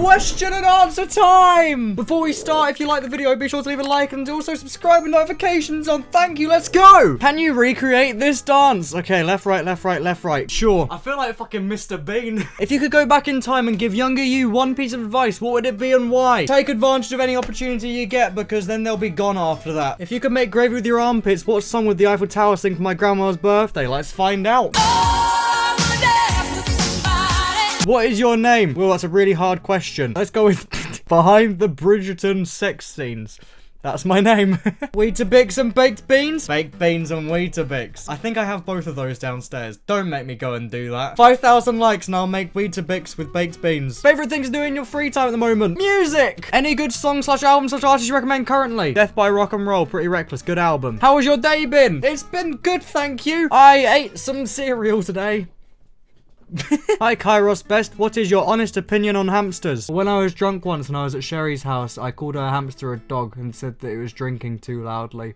question and answer time. Before we start, if you like the video, be sure to leave a like and also subscribe with notifications on. Thank you. Let's go. Can you recreate this dance? Okay, left, right, left, right, left, right. Sure. I feel like fucking Mr. Bean. If you could go back in time and give younger you one piece of advice, what would it be and why? Take advantage of any opportunity you get, because then they'll be gone after that. If you could make gravy with your armpits, what song would the Eiffel Tower sing for my grandma's birthday? Let's find out. What is your name? Well, that's a really hard question. Let's go with behind the Bridgerton sex scenes. That's my name. Weetabix and baked beans? Baked beans and Weetabix. I think I have both of those downstairs. Don't make me go and do that. 5,000 likes and I'll make Weetabix with baked beans. Favorite thing to do in your free time at the moment? Music! Any good song / album / artist you recommend currently? Death by Rock and Roll, Pretty Reckless, good album. How has your day been? It's been good, thank you. I ate some cereal today. Hi Kairos Best, what is your honest opinion on hamsters? When I was drunk once and I was at Sherry's house, I called her hamster a dog and said that it was drinking too loudly.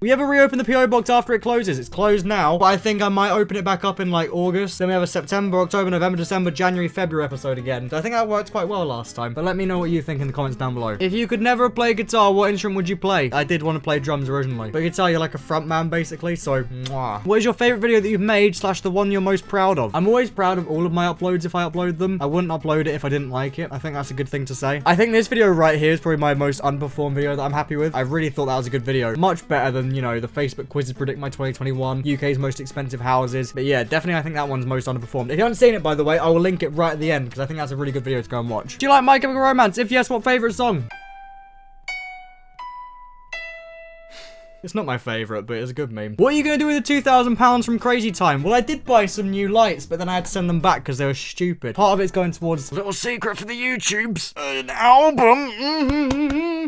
We ever reopen the PO box after it closes? It's closed now, but I think I might open it back up in like August. Then we have a September, October, November, December, January, February episode again. So I think that worked quite well last time. But let me know what you think in the comments down below. If you could never play guitar, what instrument would you play? I did want to play drums originally, but guitar, you're like a front man basically, so mwah. What is your favorite video that you've made / the one you're most proud of? I'm always proud of all of my uploads if I upload them. I wouldn't upload it if I didn't like it. I think that's a good thing to say. I think this video right here is probably my most unperformed video that I'm happy with. I really thought that was a good video. Much better than, you know, the Facebook quizzes predict my 2021, UK's most expensive houses. But yeah, definitely I think that one's most underperformed. If you haven't seen it, by the way, I will link it right at the end because I think that's a really good video to go and watch. Do you like My Chemical Romance? If yes, what favorite song? It's not my favourite, but it's a good meme. What are you going to do with the £2,000 from Crazy Time? Well, I did buy some new lights, but then I had to send them back because they were stupid. Part of it's going towards a little secret for the YouTubes. An album.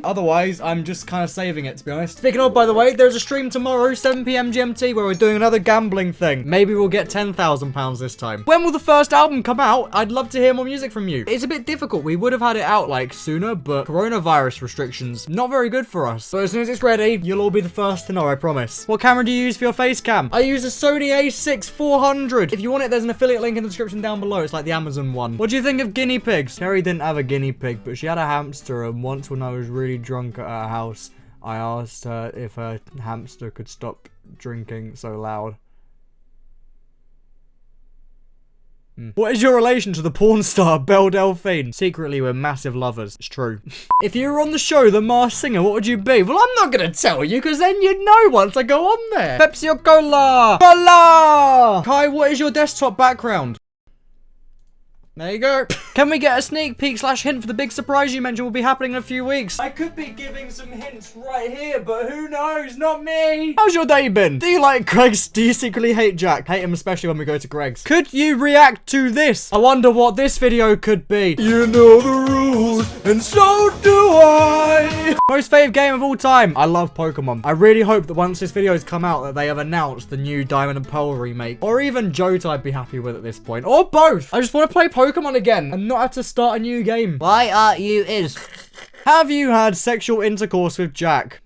Otherwise, I'm just kind of saving it, to be honest. Speaking of, by the way, there's a stream tomorrow, 7 PM GMT, where we're doing another gambling thing. Maybe we'll get £10,000 this time. When will the first album come out? I'd love to hear more music from you. It's a bit difficult. We would have had it out, like, sooner, but coronavirus restrictions, not very good for us. So as soon as it's ready, you'll all be the first to know, I promise. What camera do you use for your face cam? I use a Sony A6 400. If you want it, there's an affiliate link in the description down below. It's like the Amazon one. What do you think of guinea pigs? Carrie didn't have a guinea pig, but she had a hamster, and once when I was really drunk at her house, I asked her if her hamster could stop drinking so loud. What is your relation to the porn star Belle Delphine? Secretly, we're massive lovers. It's true. If you were on the show The Masked Singer, what would you be? Well, I'm not gonna tell you, because then you'd know once I go on there. Pepsi or Cola? Cola! Kai, what is your desktop background? There you go. Can we get a sneak peek / hint for the big surprise you mentioned will be happening in a few weeks? I could be giving some hints right here, but who knows? Not me. How's your day been? Do you like Greg's? Do you secretly hate Jack? Hate him especially when we go to Greg's. Could you react to this? I wonder what this video could be. You know the rules, and so do I. Most fave game of all time. I love Pokemon. I really hope that once this video's come out that they have announced the new Diamond and Pearl remake. Or even Johto I'd be happy with at this point. Or both. I just want to play Pokemon again and not have to start a new game. Why are you is? Have you had sexual intercourse with Jack?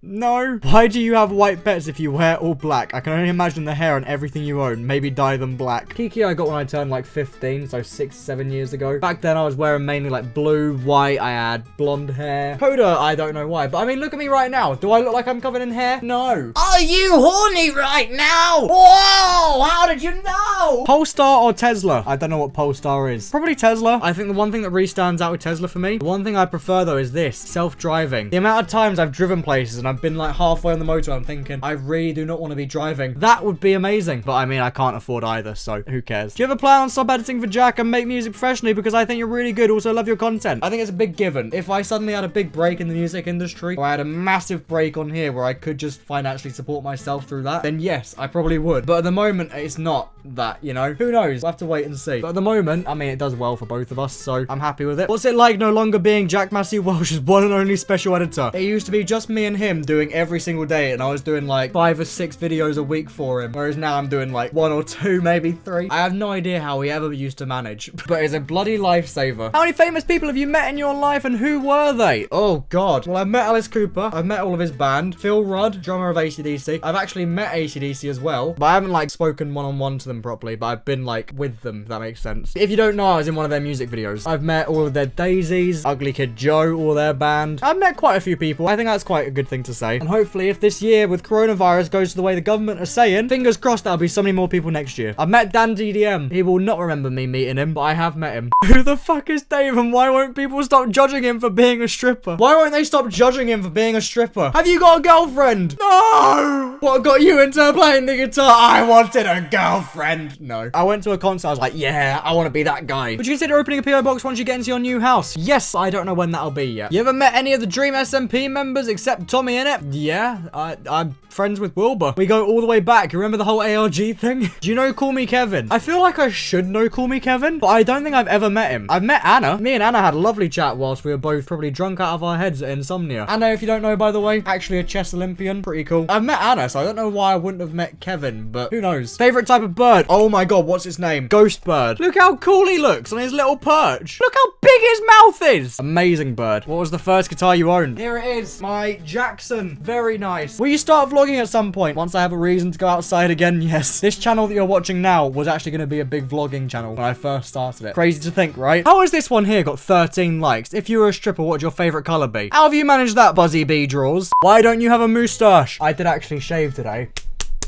No. Why do you have white pets if you wear all black? I can only imagine the hair on everything you own. Maybe dye them black. Kiki I got when I turned like 15, so 6-7 years ago. Back then I was wearing mainly like blue, white, I had blonde hair. Coda, I don't know why, but I mean look at me right now. Do I look like I'm covered in hair? No. Are you horny right now? Whoa, how did you know? Polestar or Tesla? I don't know what Polestar is. Probably Tesla. I think the one thing that really stands out with Tesla for me, the one thing I prefer though is this, self-driving. The amount of times I've driven places and I've been like halfway on the motor, I'm thinking, I really do not want to be driving. That would be amazing. But I mean, I can't afford either, so who cares? Do you ever plan on stop editing for Jack and make music professionally? Because I think you're really good. Also, love your content. I think it's a big given. If I suddenly had a big break in the music industry, or I had a massive break on here where I could just financially support myself through that, then yes, I probably would. But at the moment, it's not that, you know? Who knows? We'll have to wait and see. But at the moment, I mean, it does well for both of us, so I'm happy with it. What's it like no longer being Jack Massey Welsh's one and only special editor? It used to be just me and him doing every single day, and I was doing like 5 or 6 videos a week for him, whereas now I'm doing like 1 or 2, maybe 3. I have no idea how he ever used to manage, but it's a bloody lifesaver. How many famous people have you met in your life, and who were they? Oh god. Well, I've met Alice Cooper. I've met all of his band. Phil Rudd, drummer of AC/DC. I've actually met AC/DC as well, but I haven't like spoken one-on-one to them properly, but I've been like with them, if that makes sense. If you don't know, I was in one of their music videos. I've met all of their Daisies, Ugly Kid Joe, all their band. I've met quite a few people. I think that's quite a good thing to say. And hopefully if this year with coronavirus goes the way the government are saying, fingers crossed there'll be so many more people next year. I've met Dan DDM. He will not remember me meeting him, but I have met him. Who the fuck is Dave, and why won't people stop judging him for being a stripper? Why won't they stop judging him for being a stripper? Have you got a girlfriend? No! What got you into playing the guitar? I wanted a girlfriend. No. I went to a concert. I was like, yeah, I want to be that guy. Would you consider opening a PO box once you get into your new house? Yes, I don't know when that'll be yet. You ever met any of the Dream SMP members except Tommy innit? Yeah, I'm friends with Wilbur. We go all the way back. You remember the whole ARG thing? Do you know Call Me Kevin? I feel like I should know Call Me Kevin, but I don't think I've ever met him. I've met Anna. Me and Anna had a lovely chat whilst we were both probably drunk out of our heads at insomnia. Anna, if you don't know, by the way, actually a chess Olympian. Pretty cool. I've met Anna, so I don't know why I wouldn't have met Kevin, but who knows? Favorite type of bird? Oh my god, what's its name? Ghost bird. Look how cool he looks on his little perch. Look how big his mouth is. Amazing bird. What was the first guitar you owned? Here it is. My Jackson. Very nice. Will you start vlogging at some point? Once I have a reason to go outside again, yes. This channel that you're watching now was actually going to be a big vlogging channel when I first started it. Crazy to think, right? How has this one here got 13 likes? If you were a stripper, what would your favorite color be? How have you managed that, Buzzy B Draws? Why don't you have a moustache? I did actually shave today.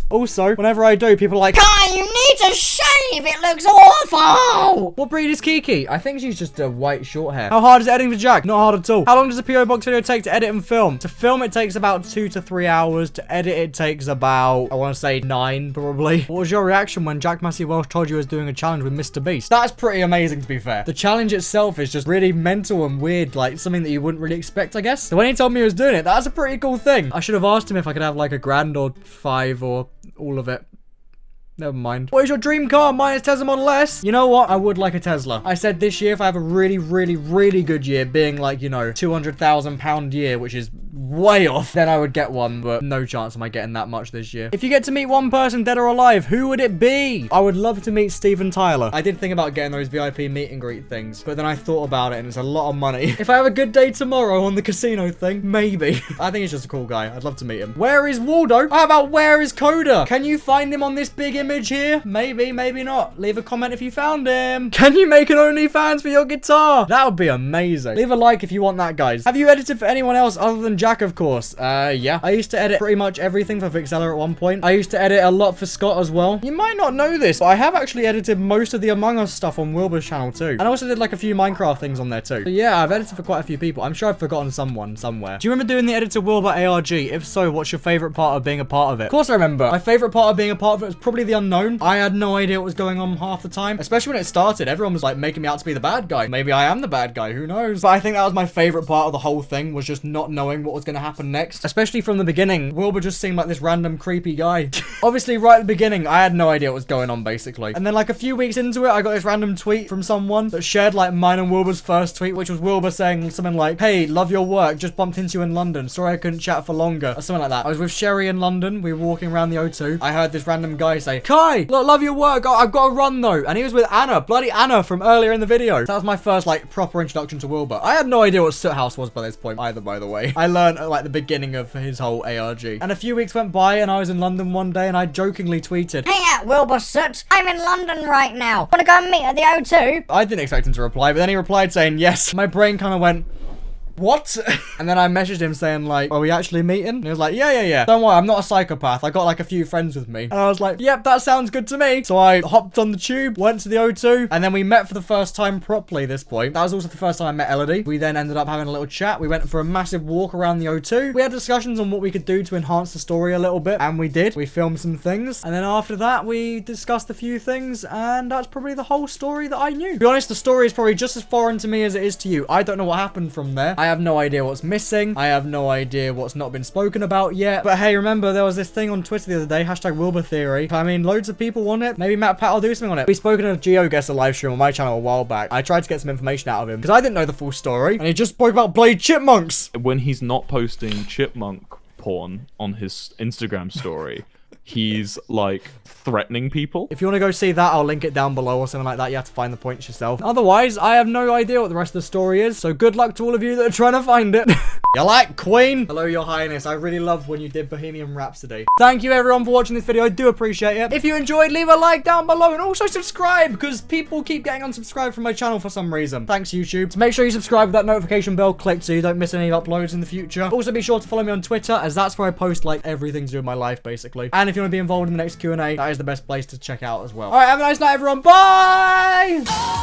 Also, whenever I do, people are like, Kai, you need to shave, it looks awful! What breed is Kiki? I think she's just a white short hair. How hard is editing for Jack? Not hard at all. How long does a PO box video take to edit and film? To film, it takes about 2 to 3 hours. To edit, it takes about, I want to say 9, probably. What was your reaction when Jack Massey Welsh told you he was doing a challenge with Mr. Beast? That's pretty amazing, to be fair. The challenge itself is just really mental and weird, like something that you wouldn't really expect, I guess. So when he told me he was doing it, that's a pretty cool thing. I should have asked him if I could have like a grand or 5 or all of it. Never mind. What is your dream car? Mine is Tesla Model S. You know what? I would like a Tesla. I said this year, if I have a really, really, really good year, being like, you know, £200,000 year, which is way off, then I would get one, but no chance am I getting that much this year. If you get to meet one person, dead or alive, who would it be? I would love to meet Steven Tyler. I did think about getting those VIP meet and greet things, but then I thought about it and it's a lot of money. If I have a good day tomorrow on the casino thing, maybe. I think he's just a cool guy. I'd love to meet him. Where is Waldo? How about where is Coda? Can you find him on this big image here? Maybe, maybe not. Leave a comment if you found him. Can you make an OnlyFans for your guitar? That would be amazing. Leave a like if you want that, guys. Have you edited for anyone else other than Jack, of course? Yeah. I used to edit pretty much everything for Vixella at one point. I used to edit a lot for Scott as well. You might not know this, but I have actually edited most of the Among Us stuff on Wilbur's channel too. And I also did like a few Minecraft things on there too. So yeah, I've edited for quite a few people. I'm sure I've forgotten someone somewhere. Do you remember doing the edit to Wilbur ARG? If so, what's your favorite part of being a part of it? Of course I remember. My favorite part of being a part of it was probably the unknown. I had no idea what was going on half the time, especially when it started. Everyone was like making me out to be the bad guy. Maybe I am the bad guy, who knows? But I think that was my favorite part of the whole thing, was just not knowing what was going to happen next. Especially from the beginning, Wilbur just seemed like this random creepy guy. Obviously, right at the beginning, I had no idea what was going on, basically. And then like a few weeks into it, I got this random tweet from someone that shared like mine and Wilbur's first tweet, which was Wilbur saying something like, hey, love your work, just bumped into you in London, sorry I couldn't chat for longer, or something like that. I was with Sherry in London, we were walking around the O2. I heard this random guy say, Kai, look, love your work, I've got to run though. And he was with Anna, bloody Anna from earlier in the video. That was my first like proper introduction to Wilbur. I had no idea what Soot House was by this point either, by the way. I learned at like the beginning of his whole ARG. And a few weeks went by and I was in London one day and I jokingly tweeted, hey Wilbur Soot, I'm in London right now. Wanna go and meet at the O2? I didn't expect him to reply, but then he replied saying yes. My brain kind of went, what? And then I messaged him saying like, are we actually meeting? And he was like, yeah. Don't worry, I'm not a psychopath. I got like a few friends with me. And I was like, yep, that sounds good to me. So I hopped on the tube, went to the O2, and then we met for the first time properly this point. That was also the first time I met Elodie. We then ended up having a little chat. We went for a massive walk around the O2. We had discussions on what we could do to enhance the story a little bit, and we did. We filmed some things. And then after that, we discussed a few things, and that's probably the whole story that I knew. To be honest, the story is probably just as foreign to me as it is to you. I don't know what happened from there. I have no idea what's missing. I have no idea what's not been spoken about yet. But hey, remember there was this thing on Twitter the other day, hashtag Wilbur Theory. I mean, loads of people want it. Maybe Matt Pat will do something on it. We spoke in a GeoGuessr live stream on my channel a while back. I tried to get some information out of him because I didn't know the full story. And he just spoke about bloody chipmunks. When he's not posting chipmunk porn on his Instagram story, he's like threatening people. If you want to go see that, I'll link it down below or something like that. You have to find the points yourself. Otherwise, I have no idea what the rest of the story is, so good luck to all of you that are trying to find it. You like Queen? Hello, Your Highness. I really loved when you did Bohemian Rhapsody. Thank you, everyone, for watching this video. I do appreciate it. If you enjoyed, leave a like down below and also subscribe, because people keep getting unsubscribed from my channel for some reason. Thanks, YouTube. So make sure you subscribe with that notification bell clicked so you don't miss any uploads in the future. Also, be sure to follow me on Twitter, as that's where I post, like, everything to do with my life, basically. And if you want to be involved in the next Q&A, that is the best place to check out as well. All right, have a nice night, everyone. Bye!